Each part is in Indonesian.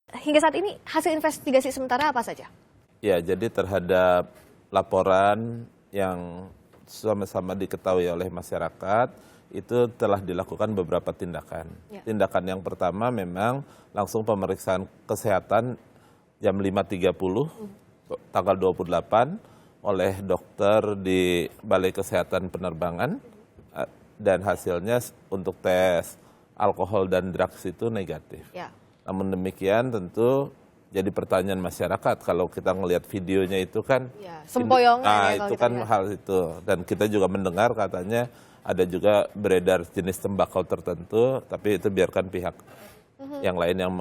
Hingga saat ini hasil investigasi sementara apa saja? Ya, jadi terhadap laporan yang sama-sama diketahui oleh masyarakat, itu telah dilakukan beberapa tindakan. Ya. Tindakan yang pertama memang langsung pemeriksaan kesehatan jam 5.30, tanggal 28, oleh dokter di Balai Kesehatan Penerbangan, dan hasilnya untuk tes alkohol dan drugs itu negatif. Ya. Namun demikian tentu jadi pertanyaan masyarakat kalau kita ngelihat videonya itu kan, Ya, sempoyongan ya kalau itu kita kan lihat. hal itu, dan kita juga mendengar katanya ada juga beredar jenis tembakau tertentu, tapi itu biarkan pihak yang lain yang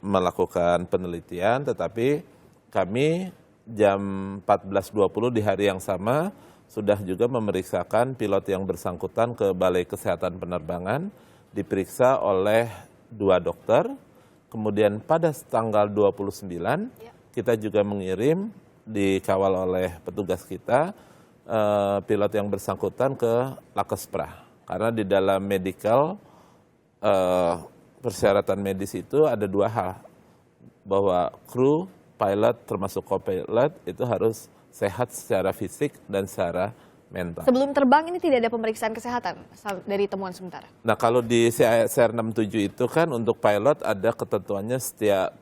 melakukan penelitian. Tetapi kami jam 14.20 di hari yang sama sudah juga memeriksakan pilot yang bersangkutan ke Balai Kesehatan Penerbangan, diperiksa oleh 2 dokter. Kemudian pada tanggal 29 kita juga mengirim, dikawal oleh petugas kita, pilot yang bersangkutan ke Lakespra. Karena di dalam medical, persyaratan medis itu ada 2 hal. Bahwa kru, pilot termasuk co-pilot itu harus sehat secara fisik dan secara mental. Sebelum terbang ini tidak ada pemeriksaan kesehatan dari temuan sementara? Nah, kalau di CASR 67 itu kan untuk pilot ada ketentuannya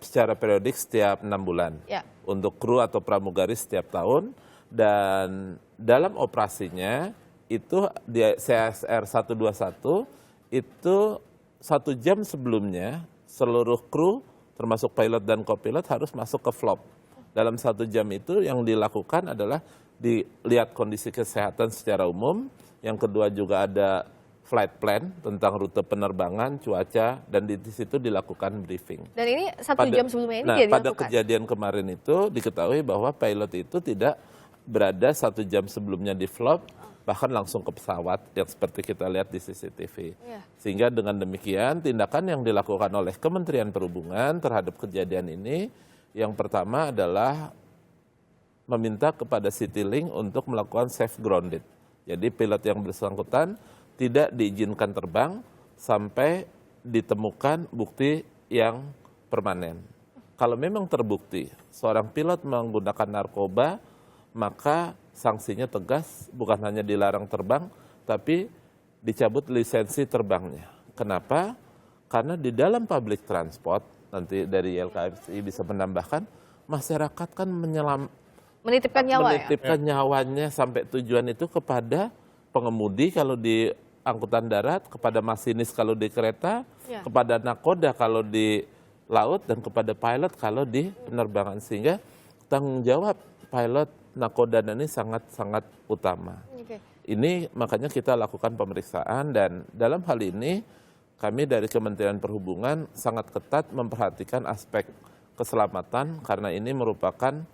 secara periodik setiap 6 bulan. Ya. Untuk kru atau pramugari setiap tahun, dan dalam operasinya itu di CASR 121 itu 1 jam sebelumnya seluruh kru termasuk pilot dan co-pilot harus masuk ke flop. Dalam 1 jam itu yang dilakukan adalah dilihat kondisi kesehatan secara umum. Yang kedua juga ada flight plan tentang rute penerbangan, cuaca, dan di situ dilakukan briefing. Dan ini 1 jam sebelumnya ini Nah, tidak pada dilakukan? kejadian kemarin itu diketahui bahwa pilot itu tidak berada 1 jam sebelumnya di flop, bahkan langsung ke pesawat yang seperti kita lihat di CCTV. Ya. Sehingga dengan demikian tindakan yang dilakukan oleh Kementerian Perhubungan terhadap kejadian ini, yang pertama adalah meminta kepada Citylink untuk melakukan safe grounded. Jadi pilot yang bersangkutan tidak diizinkan terbang sampai ditemukan bukti yang permanen. Kalau memang terbukti seorang pilot menggunakan narkoba, maka sanksinya tegas, bukan hanya dilarang terbang, tapi dicabut lisensi terbangnya. Kenapa? Karena di dalam public transport, nanti dari YLKSI bisa menambahkan, masyarakat kan Menitipkan nyawa menitipkan nyawanya sampai tujuan itu kepada pengemudi kalau di angkutan darat, kepada masinis kalau di kereta, Ya. kepada nakoda kalau di laut, dan kepada pilot kalau di penerbangan. Sehingga tanggung jawab pilot nakoda ini sangat-sangat utama. Oke. Ini makanya kita lakukan pemeriksaan, dan dalam hal ini kami dari Kementerian Perhubungan sangat ketat memperhatikan aspek keselamatan karena ini merupakan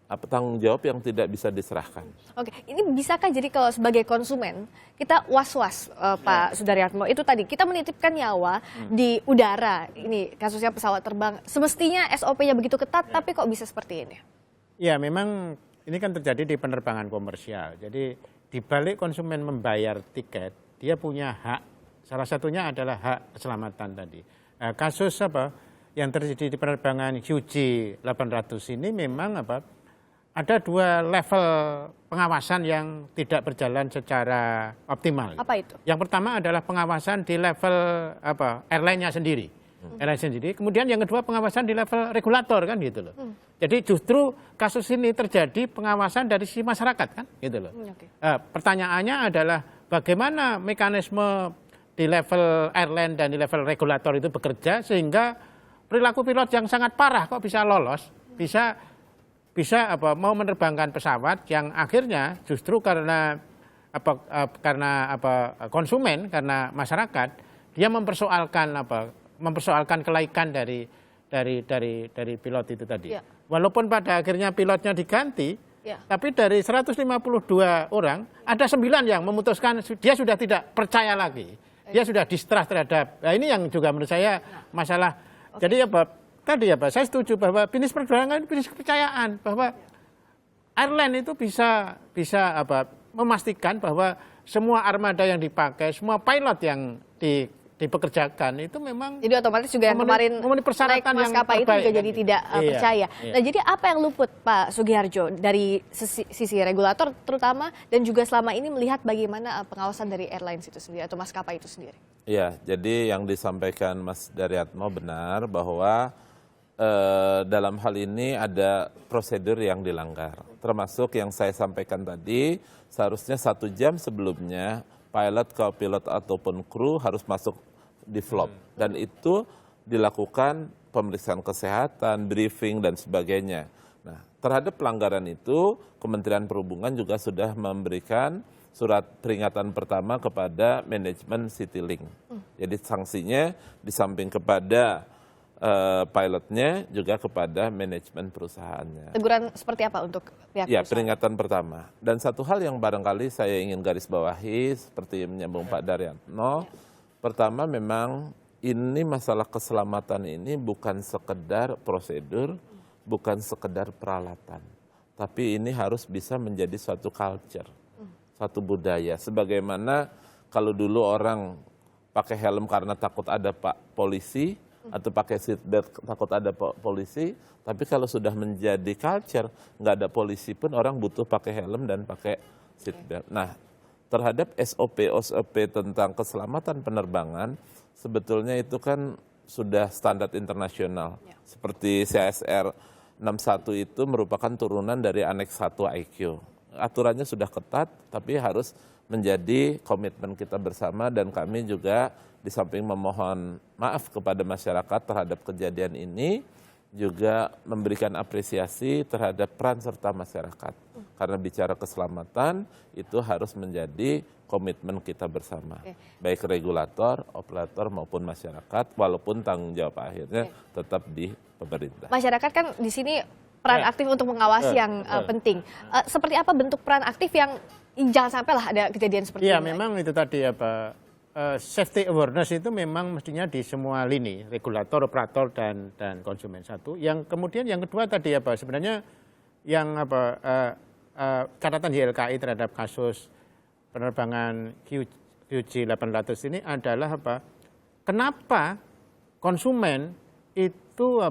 tanggung jawab yang tidak bisa diserahkan. Oke, ini bisakah jadi kalau sebagai konsumen kita was-was, Pak Sudaryatmo, itu tadi kita menitipkan nyawa di udara, ini kasusnya pesawat terbang, semestinya SOP-nya begitu ketat, tapi kok bisa seperti ini? Ya, memang ini kan terjadi di penerbangan komersial. Jadi di balik konsumen membayar tiket, dia punya hak. Salah satunya adalah hak keselamatan tadi. Nah, kasus yang terjadi di penerbangan QG800 ini memang ada 2 level pengawasan yang tidak berjalan secara optimal. Apa itu? Yang pertama adalah pengawasan di level airline-nya sendiri. Airline sendiri. Kemudian yang kedua pengawasan di level regulator kan gitu loh. Jadi justru kasus ini terjadi pengawasan dari sisi masyarakat kan gitu loh. Oke. Pertanyaannya adalah bagaimana mekanisme di level airline dan di level regulator itu bekerja sehingga perilaku pilot yang sangat parah kok bisa lolos, bisa mau menerbangkan pesawat yang akhirnya justru karena konsumen, karena masyarakat, dia mempersoalkan kelaikan dari pilot itu tadi. Ya. Walaupun pada akhirnya pilotnya diganti, Ya. tapi dari 152 orang ada 9 yang memutuskan dia sudah tidak percaya lagi, dia sudah distrust terhadap. Nah, ini yang juga menurut saya masalah. Jadi tadi saya setuju bahwa bisnis penerbangan itu bisnis kepercayaan, bahwa airline itu bisa memastikan bahwa semua armada yang dipakai, semua pilot yang dipekerjakan itu memang Jadi otomatis juga yang kemarin memenuhi persyaratan naik yang maskapai itu terbaik, juga kan jadi gitu. tidak Iya, percaya. iya. Nah, jadi apa yang luput Pak Sugiharjo dari sisi regulator terutama dan juga selama ini melihat bagaimana pengawasan dari airlines itu sendiri atau maskapai itu sendiri? Iya, jadi yang disampaikan Mas Daryatmo benar bahwa dalam hal ini ada prosedur yang dilanggar. Termasuk yang saya sampaikan tadi, seharusnya 1 jam sebelumnya pilot, co-pilot ataupun kru harus masuk di flop. Dan itu dilakukan pemeriksaan kesehatan, briefing, dan sebagainya. Nah, terhadap pelanggaran itu, Kementerian Perhubungan juga sudah memberikan surat peringatan pertama kepada manajemen Citylink. Jadi sanksinya di samping kepada pilotnya juga kepada manajemen perusahaannya. Teguran seperti apa untuk pihak Ya, perusahaan? peringatan pertama. Dan satu hal yang barangkali saya ingin garis bawahi, seperti menyambung Pak Daryatmo, pertama memang ini masalah keselamatan ini bukan sekedar prosedur, bukan sekedar peralatan. Tapi ini harus bisa menjadi suatu culture, satu budaya. Sebagaimana kalau dulu orang pakai helm karena takut ada Pak polisi, atau pakai seatbelt takut ada polisi, tapi kalau sudah menjadi culture, nggak ada polisi pun orang butuh pakai helm dan pakai seatbelt. Nah, terhadap SOP tentang keselamatan penerbangan, sebetulnya itu kan sudah standar internasional. Seperti CSR 61 itu merupakan turunan dari Aneks 1 IQ. Aturannya sudah ketat, tapi harus menjadi komitmen kita bersama, dan kami juga di samping memohon maaf kepada masyarakat terhadap kejadian ini, juga memberikan apresiasi terhadap peran serta masyarakat. Karena bicara keselamatan itu harus menjadi komitmen kita bersama. Baik regulator, operator maupun masyarakat, walaupun tanggung jawab akhirnya tetap di pemerintah. Masyarakat kan di sini peran aktif untuk mengawasi yang penting. Seperti apa bentuk peran aktif yang jangan sampailah ada kejadian seperti Iya, ini? memang itu tadi safety awareness itu memang mestinya di semua lini, regulator, operator, dan konsumen satu. Yang kemudian yang kedua tadi sebenarnya yang catatan YLKI terhadap kasus penerbangan QG800 ini adalah kenapa konsumen itu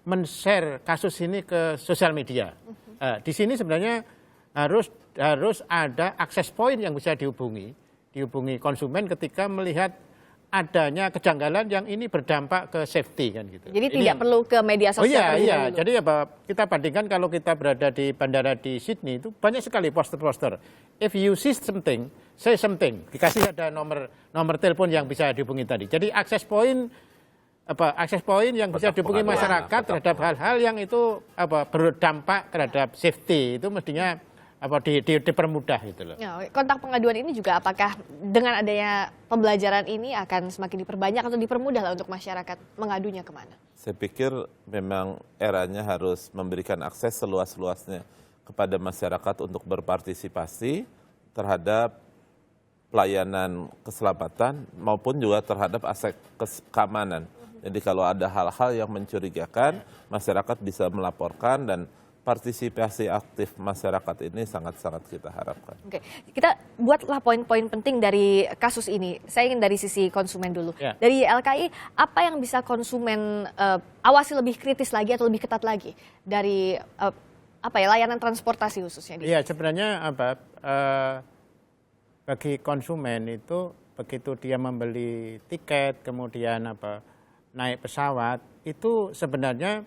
men-share kasus ini ke sosial media. Di sini sebenarnya harus ada akses point yang bisa dihubungi konsumen ketika melihat adanya kejanggalan yang ini berdampak ke safety kan gitu. Jadi tidak perlu ke media sosial. Iya. Jadi kita bandingkan kalau kita berada di bandara di Sydney itu banyak sekali poster-poster. If you see something, say something. Dikasih ada nomor telepon yang bisa dihubungi tadi. Jadi akses point yang bisa dihubungi masyarakat terhadap hal-hal yang itu berdampak terhadap safety itu mestinya dipermudah gitu loh. Ya, kontak pengaduan ini juga apakah dengan adanya pembelajaran ini akan semakin diperbanyak atau dipermudah lah untuk masyarakat mengadunya kemana? Saya pikir memang eranya harus memberikan akses seluas-luasnya kepada masyarakat untuk berpartisipasi terhadap pelayanan keselamatan maupun juga terhadap aspek keamanan. Jadi kalau ada hal-hal yang mencurigakan, masyarakat bisa melaporkan, dan partisipasi aktif masyarakat ini sangat-sangat kita harapkan. Oke, kita buatlah poin-poin penting dari kasus ini. Saya ingin dari sisi konsumen dulu. Ya. Dari LKI, apa yang bisa konsumen awasi lebih kritis lagi atau lebih ketat lagi dari layanan transportasi khususnya? Iya, sebenarnya bagi konsumen itu begitu dia membeli tiket, kemudian naik pesawat, itu sebenarnya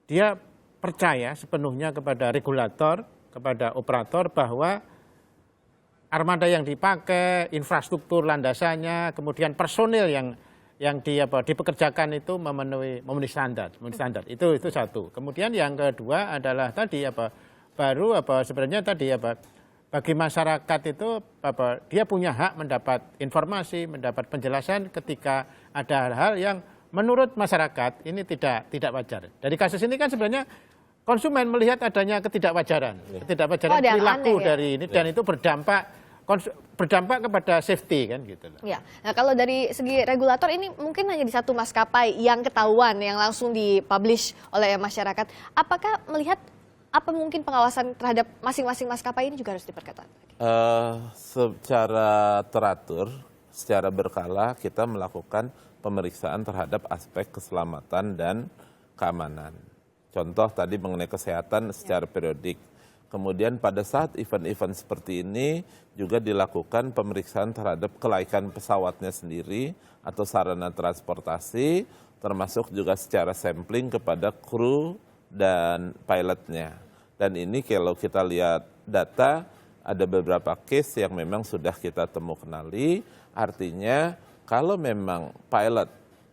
dia percaya sepenuhnya kepada regulator, kepada operator bahwa armada yang dipakai, infrastruktur landasannya, kemudian personil yang dipekerjakan itu memenuhi standar. Itu satu. Kemudian yang kedua adalah tadi sebenarnya tadi bagi masyarakat itu dia punya hak mendapat informasi, mendapat penjelasan ketika ada hal-hal yang menurut masyarakat ini tidak wajar. Dari kasus ini kan sebenarnya konsumen melihat adanya ketidakwajaran perilaku dari ini, dan itu berdampak kepada safety kan gitu loh. Ya. Nah, kalau dari segi regulator ini mungkin hanya di satu maskapai yang ketahuan, yang langsung dipublish oleh masyarakat. Apakah melihat apa mungkin pengawasan terhadap masing-masing maskapai ini juga harus diperketat? Secara teratur secara berkala kita melakukan pemeriksaan terhadap aspek keselamatan dan keamanan. Contoh tadi mengenai kesehatan secara periodik. Kemudian pada saat event-event seperti ini juga dilakukan pemeriksaan terhadap kelaikan pesawatnya sendiri atau sarana transportasi, termasuk juga secara sampling kepada kru dan pilotnya. Dan ini kalau kita lihat data, ada beberapa case yang memang sudah kita kenali, artinya kalau memang pilot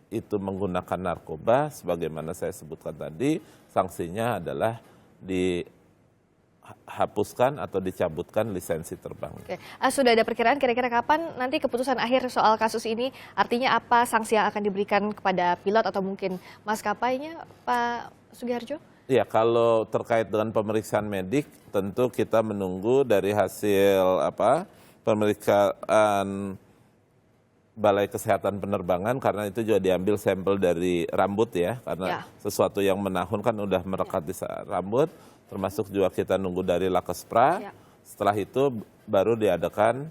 itu menggunakan narkoba, sebagaimana saya sebutkan tadi, sanksinya adalah dihapuskan atau dicabutkan lisensi terbang. Oke. Sudah ada perkiraan kira-kira kapan nanti keputusan akhir soal kasus ini? Artinya apa sanksi yang akan diberikan kepada pilot atau mungkin maskapainya, Pak Sugiharjo? Ya, kalau terkait dengan pemeriksaan medik, tentu kita menunggu dari hasil pemeriksaan Balai Kesehatan Penerbangan, karena itu juga diambil sampel dari rambut ya, karena sesuatu yang menahun kan udah merekat di rambut, termasuk juga kita nunggu dari Lakespra. Setelah itu baru diadakan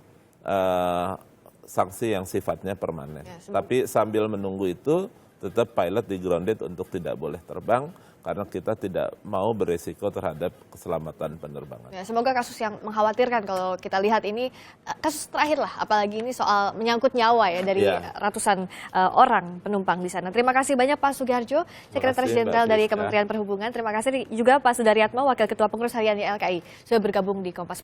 sanksi yang sifatnya permanen. Tapi sambil menunggu itu tetap pilot di grounded untuk tidak boleh terbang, karena kita tidak mau beresiko terhadap keselamatan penerbangan. Ya, semoga kasus yang mengkhawatirkan kalau kita lihat ini kasus terakhir lah, apalagi ini soal menyangkut nyawa ya dari ratusan orang penumpang di sana. Terima kasih banyak Pak Sugiharjo, Sekretaris Jenderal dari Kementerian Perhubungan. Terima kasih juga Pak Sudaryatmo, Wakil Ketua Pengurus Harian YLKI, sudah bergabung di Kompas.